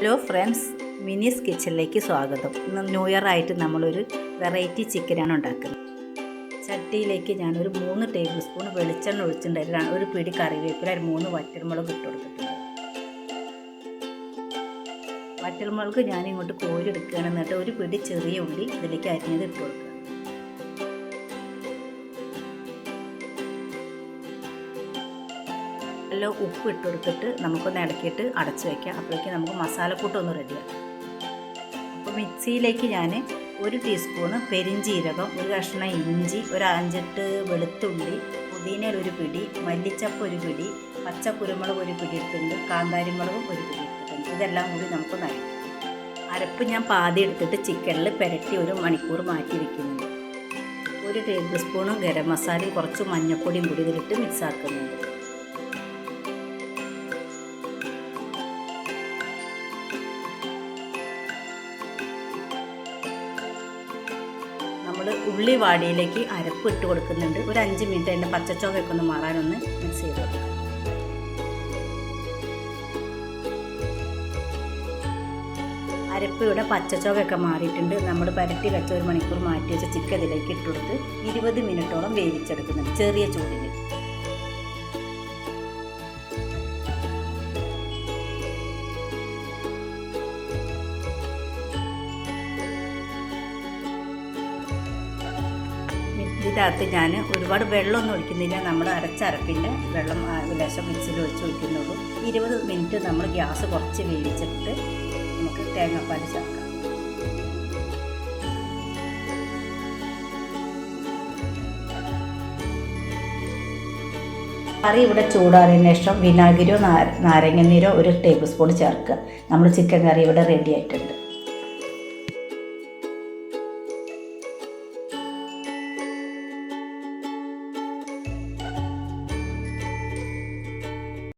Hello friends, മിനീസ് കിച്ചണിലേക്ക് സ്വാഗതം. ഇന്ന് ന്യൂ ഇയർ ആയിട്ട് നമ്മളൊരു വെറൈറ്റി ചിക്കനാണ് ഉണ്ടാക്കുന്നത്. ചട്ടിയിലേക്ക് ഞാനൊരു 3 ടേബിൾ സ്പൂൺ വെളിച്ചെണ്ണ ഒഴിച്ചിട്ടുണ്ടായിരുന്നു. ഒരു പിടി കറിവേപ്പില, 3 വറ്റൽമുളക് ഇട്ട് കൊടുത്തിട്ടുണ്ട്. വറ്റൽമുളക് ഞാനിങ്ങോട്ട് കോരിയെടുക്കുകയാണ്. എന്നിട്ട് ഒരു പിടി ചെറിയ ഉള്ളി ഇതിലേക്ക് അരിഞ്ഞത് ഇട്ട് കൊടുക്കുക. എല്ലാം ഉപ്പ് ഇട്ട് കൊടുത്തിട്ട് നമുക്കൊന്ന് ഇളക്കിയിട്ട് അടച്ച് വയ്ക്കാം. അപ്പോഴേക്ക് നമുക്ക് മസാലക്കൂട്ടൊന്ന് റെഡിയാക്കാം. അപ്പോൾ മിക്സിയിലേക്ക് ഞാൻ 1 ടീസ്പൂണ് പെരിഞ്ചീരകം, ഒരു കഷ്ണം ഇഞ്ചി, ഒരു 5-8 വെളുത്തുള്ളി, പുതിനയിൽ ഒരു പിടി, മല്ലിച്ചപ്പ് ഒരു പിടി, പച്ചക്കുരുമുളക് ഒരു പിടി എടുത്തിട്ടുണ്ട്, കാന്താരിമുളകും ഒരു പിടി എടുത്തിട്ടുണ്ട്. ഇതെല്ലാം കൂടി നമുക്കൊന്ന് അരയ്ക്കാം. അരപ്പ് ഞാൻ പാതി എടുത്തിട്ട് ചിക്കനിൽ പുരട്ടി 1 മണിക്കൂർ മാറ്റി വയ്ക്കുന്നുണ്ട്. 1 ടേബിൾ സ്പൂണ് ഗരം മസാലയും കുറച്ച് മഞ്ഞൾപ്പൊടിയും കൂടി ഇതിലിട്ട് മിക്സ് ആക്കുന്നുണ്ട്. നമ്മൾ ഉള്ളി വാടിയിലേക്ക് അരപ്പ് ഇട്ട് കൊടുക്കുന്നുണ്ട്. ഒരു 5 മിനിറ്റ് അതിൻ്റെ പച്ചച്ചോവയൊക്കെ ഒന്ന് മാറാനൊന്ന് മിക്സ് ചെയ്ത് കൊടുക്കുക. അരപ്പ് ഇവിടെ പച്ചച്ചോവയൊക്കെ മാറിയിട്ടുണ്ട്. നമ്മൾ പുരട്ടി വെച്ച 1 മണിക്കൂർ മാറ്റി വെച്ച ചിക്കൻ ഇതിലേക്ക് ഇട്ട് കൊടുത്ത് 20 മിനിറ്റോളം വേവിച്ചെടുക്കുന്നുണ്ട് ചെറിയ ചൂടിൽ. ഇതിനകത്ത് ഞാൻ ഒരുപാട് വെള്ളമൊന്നും ഒഴിക്കുന്നില്ല. നമ്മൾ അരപ്പിൻ്റെ വെള്ളം ലേശം മിക്സിയിൽ ഒഴിക്കുന്നുള്ളൂ. 20 മിനിറ്റ് നമ്മൾ ഗ്യാസ് കുറച്ച് വേവിച്ചിട്ട് നമുക്ക് തേങ്ങാപ്പാൽ ചേർക്കാം. കറി ഇവിടെ ചൂടാറിയതിന് ശേഷം വിനാഗിരിയോ നാരങ്ങ നീരോ 1 ടേബിൾ സ്പൂൺ ചേർക്കുക. നമ്മൾ ചിക്കൻ കറി ഇവിടെ റെഡി ആയിട്ടുണ്ട്.